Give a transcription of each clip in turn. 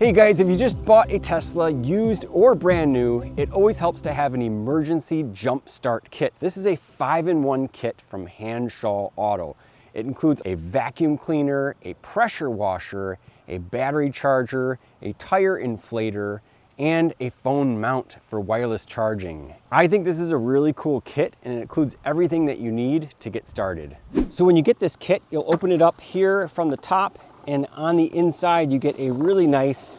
Hey guys, if you just bought a Tesla, used or brand new, it always helps to have an emergency jump start kit. This is a 5-in-1 kit from Hansshow Auto. It includes a vacuum cleaner, a pressure washer, a battery charger, a tire inflator, and a phone mount for wireless charging. I think this is a really cool kit, and it includes everything that you need to get started. So when you get this kit, you'll open it up here from the top, and on the inside you get a really nice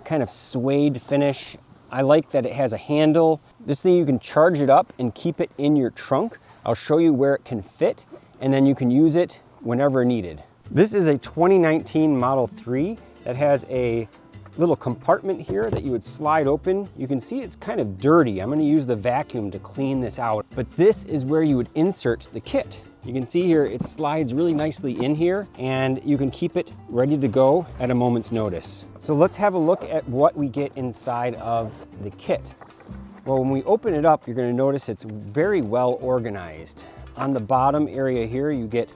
kind of suede finish. I like that it has a handle. This thing, you can charge it up and keep it in your trunk. I'll show you where it can fit, and then you can use it whenever needed. This is a 2019 Model 3 that has a little compartment here that you would slide open. You can see it's kind of dirty. I'm going to use the vacuum to clean this out, but this is where you would insert the kit. You can see here it slides really nicely in here, and you can keep it ready to go at a moment's notice. So let's have a look at what we get inside of the kit. Well, when we open it up, you're going to notice it's very well organized. On the bottom area here, you get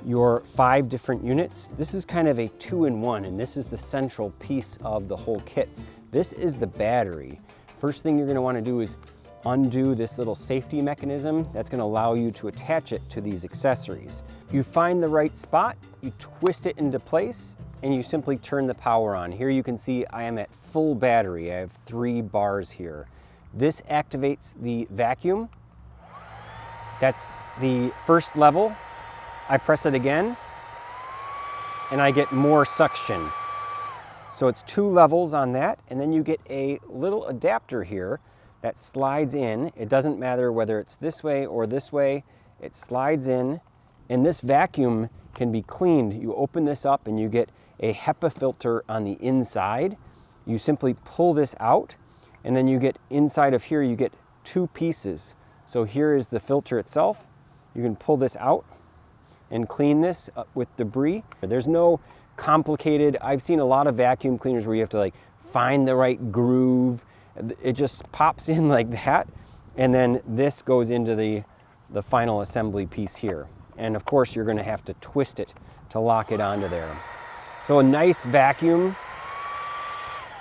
your 5 different units. This is kind of a 2-in-1, and this is the central piece of the whole kit. This is the battery. First thing you're going to want to do is undo this little safety mechanism that's going to allow you to attach it to these accessories. You find the right spot, you twist it into place, and you simply turn the power on. Here you can see I am at full battery. I have 3 bars here. This activates the vacuum. That's the first level. I press it again, and I get more suction. So it's 2 levels on that, and then you get a little adapter here that slides in. It doesn't matter whether it's this way or this way, it slides in, and this vacuum can be cleaned. You open this up and you get a HEPA filter on the inside. You simply pull this out, and then you get inside of here, you get 2 pieces. So here is the filter itself. You can pull this out and clean this with debris. There's no complicated, I've seen a lot of vacuum cleaners where you have to like find the right groove. It just pops in like that, and then this goes into the final assembly piece here. And of course you're going to have to twist it to lock it onto there. So a nice vacuum,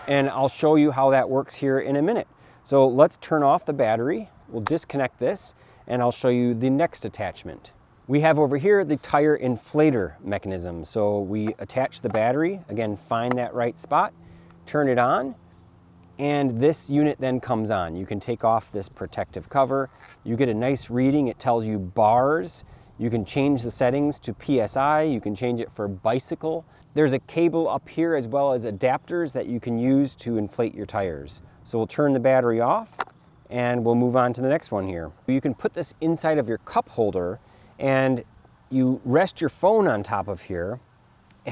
and I'll show you how that works here in a minute. So let's turn off the battery. We'll disconnect this, and I'll show you the next attachment. We have over here the tire inflator mechanism. So we attach the battery, again, find that right spot, turn it on, and this unit then comes on. You can take off this protective cover. You get a nice reading. It tells you bars. You can change the settings to PSI. You can change it for bicycle. There's a cable up here as well as adapters that you can use to inflate your tires. So we'll turn the battery off, and we'll move on to the next one here. You can put this inside of your cup holder, and you rest your phone on top of here,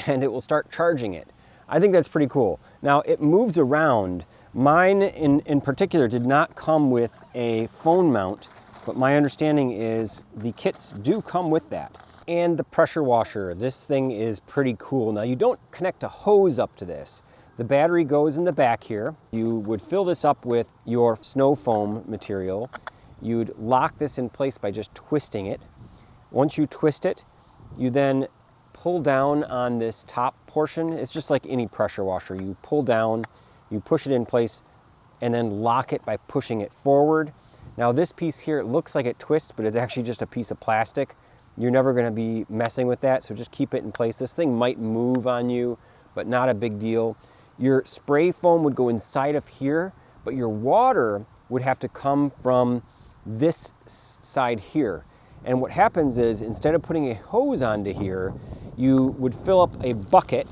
and it will start charging it. I think that's pretty cool. Now it moves around. Mine in particular did not come with a phone mount, but my understanding is the kits do come with that. And the pressure washer. This thing is pretty cool. Now you don't connect a hose up to this. The battery goes in the back here. You would fill this up with your snow foam material. You'd lock this in place by just twisting it. Once you twist it, you then pull down on this top portion. It's just like any pressure washer. You pull down, you push it in place, and then lock it by pushing it forward. Now this piece here, it looks like it twists, but it's actually just a piece of plastic. You're never going to be messing with that, so just keep it in place. This thing might move on you, but not a big deal. Your spray foam would go inside of here, but your water would have to come from this side here. And what happens is, instead of putting a hose onto here, you would fill up a bucket,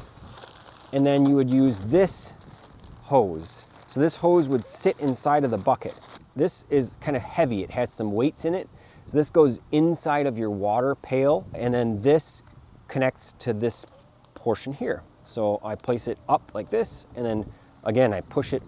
and then you would use this hose. So this hose would sit inside of the bucket. This is kind of heavy. It has some weights in it. So this goes inside of your water pail, and then this connects to this portion here. So I place it up like this, and then again I push it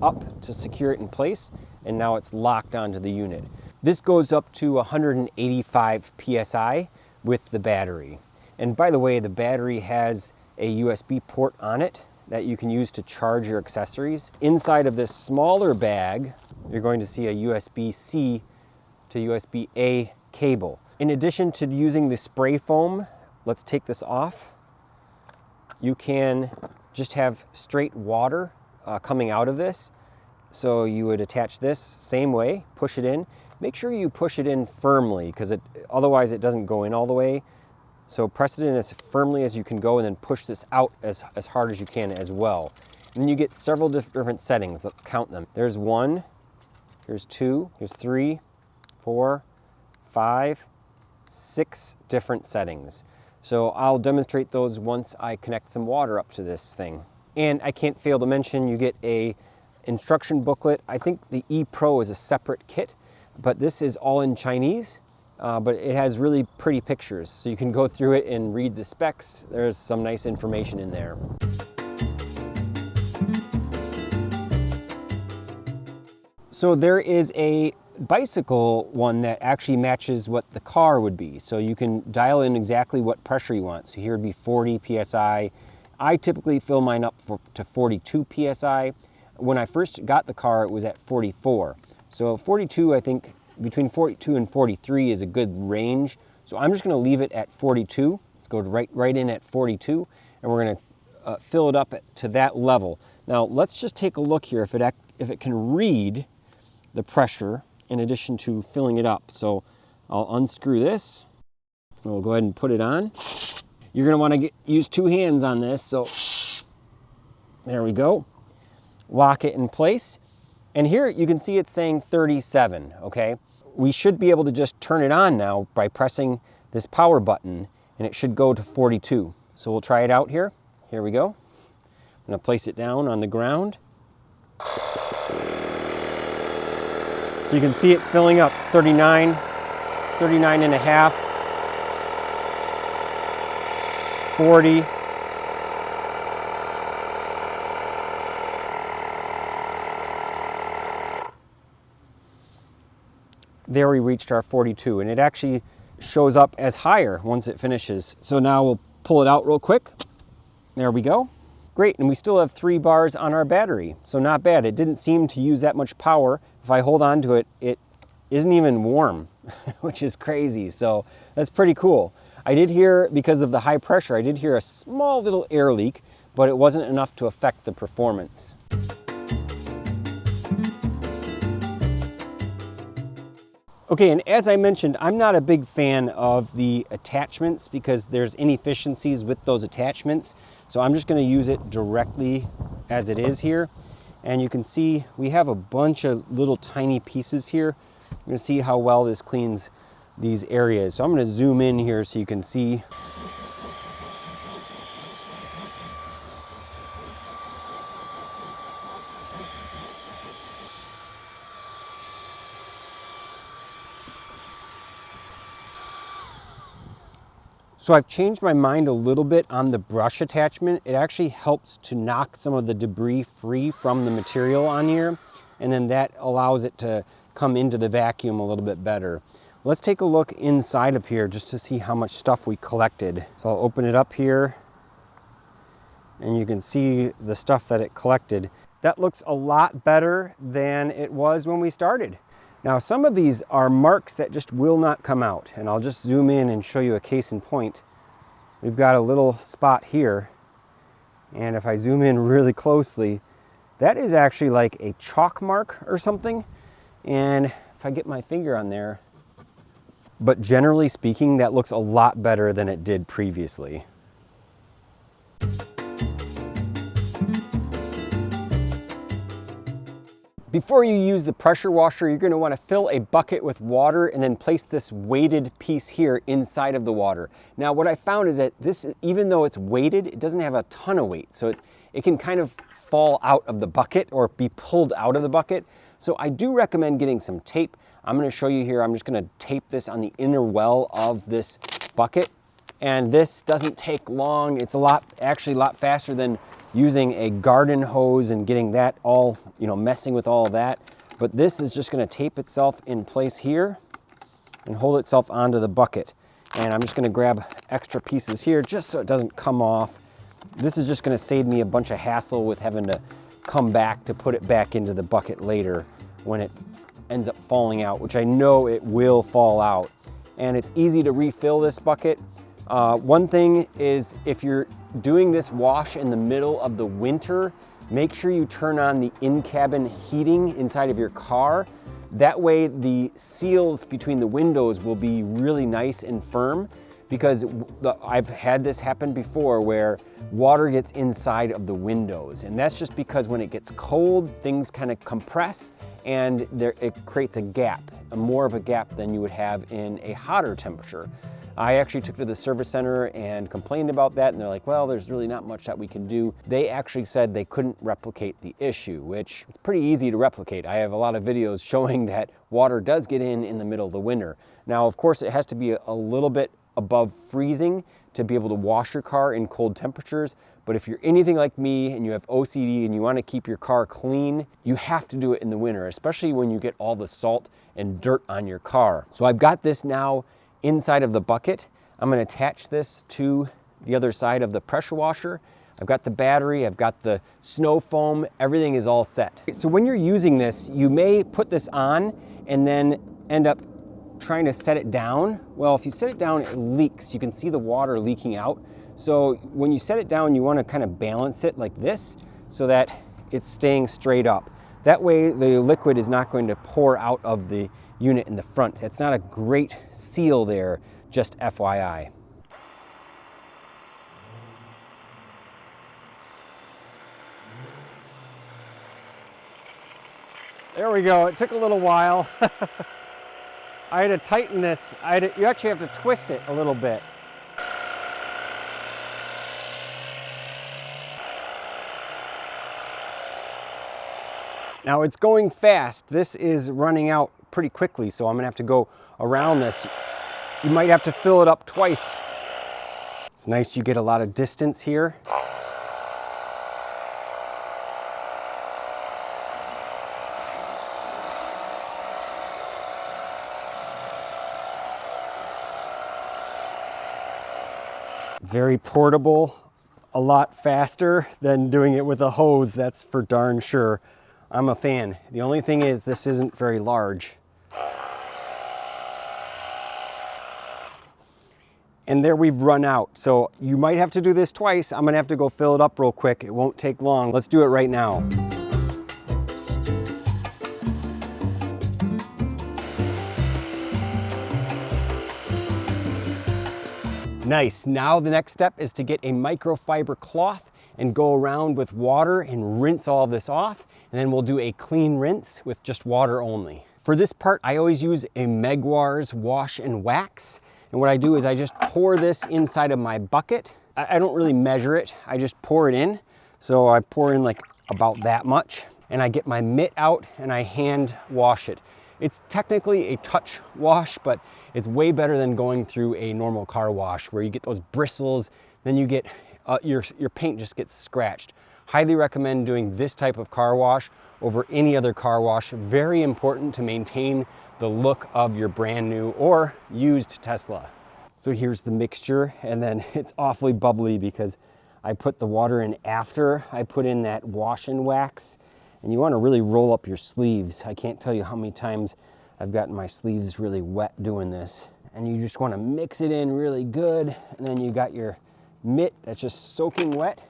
up to secure it in place, and now it's locked onto the unit. This goes up to 185 PSI with the battery. And by the way, the battery has a USB port on it that you can use to charge your accessories. Inside of this smaller bag, you're going to see a USB-C to USB-A cable. In addition to using the spray foam, let's take this off. You can just have straight water coming out of this. So you would attach this same way, push it in. Make sure you push it in firmly because otherwise it doesn't go in all the way. So press it in as firmly as you can go and then push this out as hard as you can as well. And then you get several different settings. Let's count them. There's 1, here's 2, here's 3, 4, 5, 6 different settings. So I'll demonstrate those once I connect some water up to this thing. And I can't fail to mention you get a instruction booklet. I think the E Pro is a separate kit, but this is all in Chinese, but it has really pretty pictures. So you can go through it and read the specs. There's some nice information in there. So there is a bicycle one that actually matches what the car would be. So you can dial in exactly what pressure you want. So here would be 40 PSI. I typically fill mine up to 42 PSI. When I first got the car, it was at 44. So 42, I think between 42 and 43 is a good range. So I'm just gonna leave it at 42. Let's go right in at 42, and we're gonna fill it up to that level. Now let's just take a look here if it can read the pressure in addition to filling it up. So I'll unscrew this. We'll go ahead and put it on. You're gonna wanna use 2 hands on this. So there we go. Lock it in place. And here you can see it's saying 37, okay? We should be able to just turn it on now by pressing this power button, and it should go to 42. So we'll try it out here. Here we go. I'm gonna place it down on the ground. So you can see it filling up 39, 39 and a half, 40. There we reached our 42, and it actually shows up as higher once it finishes. So now we'll pull it out real quick. There we go. Great, and we still have 3 bars on our battery, so not bad. It didn't seem to use that much power. If I hold on to it, it isn't even warm, which is crazy. So that's pretty cool. I did hear, because of the high pressure, I did hear a small little air leak, but it wasn't enough to affect the performance. Okay, and as I mentioned, I'm not a big fan of the attachments because there's inefficiencies with those attachments. So I'm just gonna use it directly as it is here. And you can see we have a bunch of little tiny pieces here. You're gonna see how well this cleans these areas. So I'm gonna zoom in here so you can see. So I've changed my mind a little bit on the brush attachment. It actually helps to knock some of the debris free from the material on here, and then that allows it to come into the vacuum a little bit better. Let's take a look inside of here just to see how much stuff we collected. So I'll open it up here, and you can see the stuff that it collected. That looks a lot better than it was when we started. Now, some of these are marks that just will not come out, and I'll just zoom in and show you a case in point. We've got a little spot here, and if I zoom in really closely, that is actually like a chalk mark or something. And if I get my finger on there, but generally speaking, that looks a lot better than it did previously. Before you use the pressure washer, you're going to want to fill a bucket with water and then place this weighted piece here inside of the water. Now what I found is that this, even though it's weighted, it doesn't have a ton of weight. So it can kind of fall out of the bucket or be pulled out of the bucket. So I do recommend getting some tape. I'm going to show you here. I'm just going to tape this on the inner well of this bucket. And this doesn't take long. It's actually a lot faster than using a garden hose and getting that all, messing with all of that. But this is just gonna tape itself in place here and hold itself onto the bucket. And I'm just gonna grab extra pieces here just so it doesn't come off. This is just gonna save me a bunch of hassle with having to come back to put it back into the bucket later when it ends up falling out, which I know it will fall out. And it's easy to refill this bucket. One thing is if you're doing this wash in the middle of the winter, make sure you turn on the in-cabin heating inside of your car. That way the seals between the windows will be really nice and firm, because I've had this happen before where water gets inside of the windows. And that's just because when it gets cold, things kind of compress and it creates a gap, more of a gap than you would have in a hotter temperature. I actually took it to the service center and complained about that, and they're like, well, there's really not much that we can do. They actually said they couldn't replicate the issue, which it's pretty easy to replicate. I have a lot of videos showing that water does get in the middle of the winter. Now, of course, it has to be a little bit above freezing to be able to wash your car in cold temperatures. But if you're anything like me and you have OCD and you want to keep your car clean, you have to do it in the winter, especially when you get all the salt and dirt on your car. So I've got this now inside of the bucket. I'm going to attach this to the other side of the pressure washer. I've got the battery, I've got the snow foam, everything is all set. So when you're using this, you may put this on and then end up trying to set it down. Well, if you set it down, it leaks. You can see the water leaking out. So when you set it down, you want to kind of balance it like this so that it's staying straight up. That way the liquid is not going to pour out of the unit in the front. That's not a great seal there, just FYI. There we go. It took a little while. I had to tighten this. You actually have to twist it a little bit. Now it's going fast. This is running out pretty quickly, so I'm gonna have to go around this. You might have to fill it up twice. It's nice you get a lot of distance here. Very portable, a lot faster than doing it with a hose, that's for darn sure. I'm a fan. The only thing is this isn't very large. And there we've run out. So you might have to do this twice. I'm gonna have to go fill it up real quick. It won't take long. Let's do it right now. Nice. Now the next step is to get a microfiber cloth and go around with water and rinse all of this off. And then we'll do a clean rinse with just water only. For this part, I always use a Meguiar's wash and wax. And what I do is I just pour this inside of my bucket. I don't really measure it. I just pour it in. So I pour in like about that much. And I get my mitt out and I hand wash it. It's technically a touch wash, but it's way better than going through a normal car wash where you get those bristles, then you get, your paint just gets scratched. Highly recommend doing this type of car wash over any other car wash. Very important to maintain the look of your brand new or used Tesla. So here's the mixture, and then it's awfully bubbly because I put the water in after I put in that wash and wax. And you want to really roll up your sleeves. I can't tell you how many times I've gotten my sleeves really wet doing this. And you just want to mix it in really good. And then you got your mitt that's just soaking wet.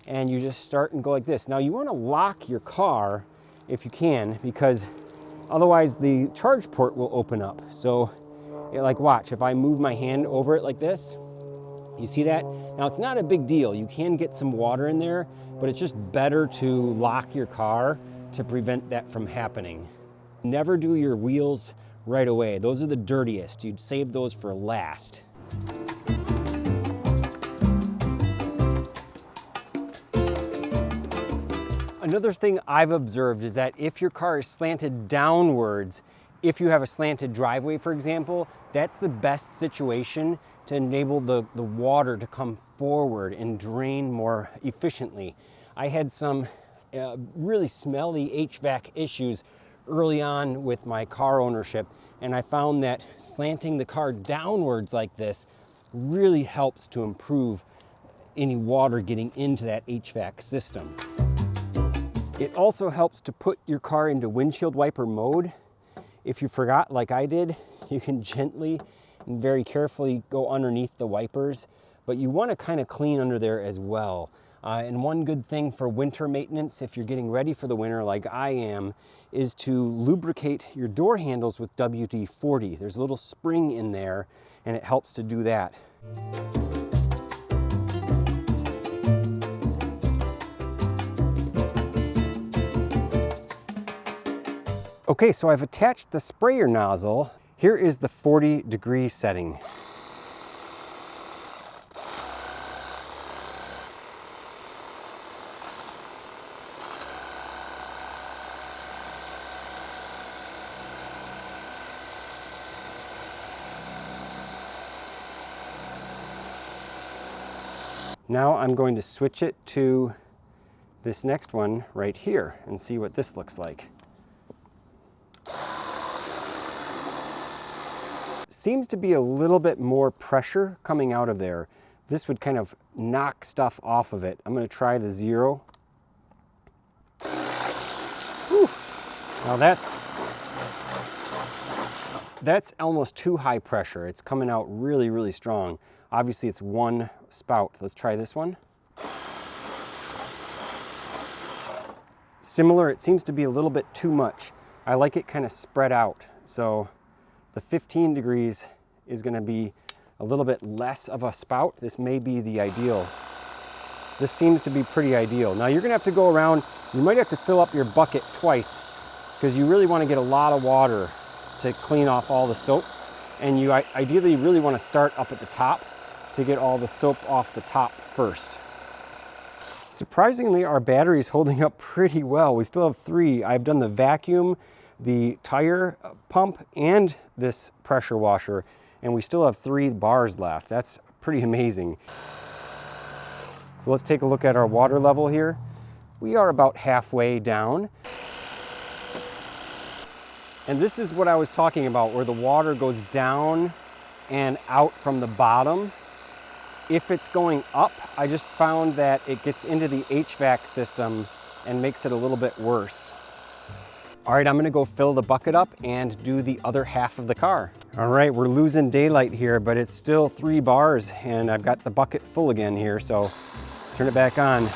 And you just start and go like this. Now you want to lock your car if you can, because otherwise the charge port will open up. So like watch, if I move my hand over it like this, you see that? Now it's not a big deal. You can get some water in there, but it's just better to lock your car to prevent that from happening. Never do your wheels right away. Those are the dirtiest. You'd save those for last. Another thing I've observed is that if your car is slanted downwards, if you have a slanted driveway, for example, that's the best situation to enable the water to come forward and drain more efficiently. I had some really smelly HVAC issues early on with my car ownership, and I found that slanting the car downwards like this really helps to improve any water getting into that HVAC system. It also helps to put your car into windshield wiper mode. If you forgot, like I did, you can gently and very carefully go underneath the wipers, but you want to kind of clean under there as well. And one good thing for winter maintenance, if you're getting ready for the winter like I am, is to lubricate your door handles with WD-40. There's a little spring in there, and it helps to do that. Okay, so I've attached the sprayer nozzle. Here is the 40-degree setting. Now I'm going to switch it to this next one right here and see what this looks like. Seems to be a little bit more pressure coming out of there. This would kind of knock stuff off of it. I'm going to try the 0. Whew. Now that's almost too high pressure. It's coming out really, really strong. Obviously it's one spout. Let's try this one. Similar, it seems to be a little bit too much. I like it kind of spread out. So the 15 degrees is going to be a little bit less of a spout. This may be the ideal. This seems to be pretty ideal. Now you're going to have to go around, you might have to fill up your bucket twice because you really want to get a lot of water to clean off all the soap. And you ideally really want to start up at the top to get all the soap off the top first. Surprisingly, our battery is holding up pretty well. We still have 3. I've done the vacuum, the tire pump, and this pressure washer, and we still have 3 bars left. That's pretty amazing. So let's take a look at our water level here. We are about halfway down. And this is what I was talking about, where the water goes down and out from the bottom. If it's going up, I just found that it gets into the HVAC system and makes it a little bit worse. All right, I'm gonna go fill the bucket up and do the other half of the car. All right, we're losing daylight here, but it's still 3 bars and I've got the bucket full again here, so turn it back on.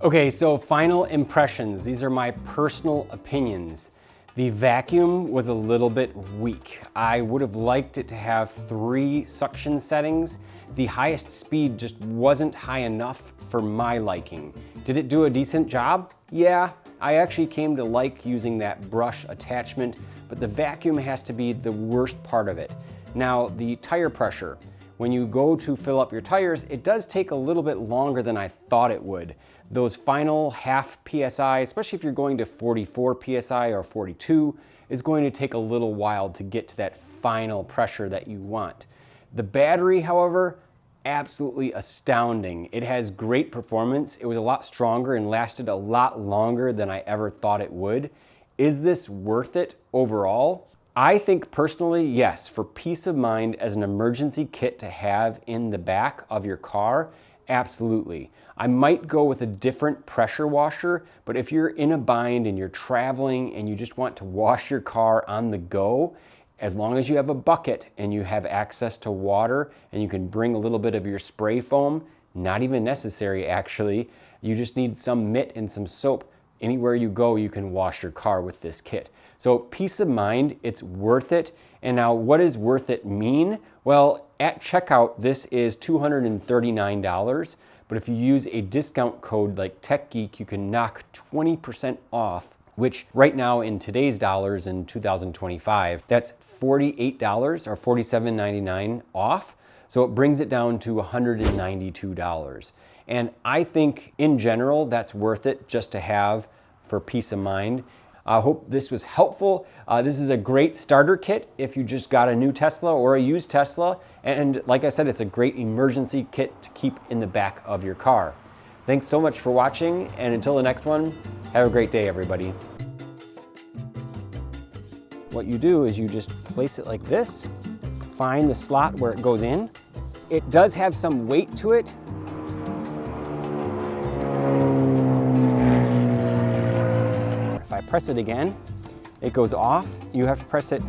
Okay, so final impressions. These are my personal opinions. The vacuum was a little bit weak. I would have liked it to have 3 suction settings. The highest speed just wasn't high enough for my liking. Did it do a decent job? Yeah, I actually came to like using that brush attachment, but the vacuum has to be the worst part of it. Now, the tire pressure. When you go to fill up your tires, it does take a little bit longer than I thought it would. Those final half PSI, especially if you're going to 44 PSI or 42, is going to take a little while to get to that final pressure that you want. The battery, however, absolutely astounding. It has great performance. It was a lot stronger and lasted a lot longer than I ever thought it would. Is this worth it overall? I think personally, yes, for peace of mind as an emergency kit to have in the back of your car, absolutely. I might go with a different pressure washer, but if you're in a bind and you're traveling and you just want to wash your car on the go, as long as you have a bucket and you have access to water and you can bring a little bit of your spray foam, not even necessary actually, you just need some mitt and some soap. Anywhere you go, you can wash your car with this kit. So peace of mind, it's worth it. And now what does worth it mean? Well, at checkout, this is $239. But if you use a discount code like TechGeek, you can knock 20% off, which right now in today's dollars in 2025, that's $48 or $47.99 off. So it brings it down to $192. And I think in general, that's worth it just to have for peace of mind. I hope this was helpful. This is a great starter kit if you just got a new Tesla or a used Tesla. And like I said, it's a great emergency kit to keep in the back of your car. Thanks so much for watching, and until the next one, have a great day, everybody. What you do is you just place it like this, find the slot where it goes in. It does have some weight to it. If I press press it again, it goes off. You have to press it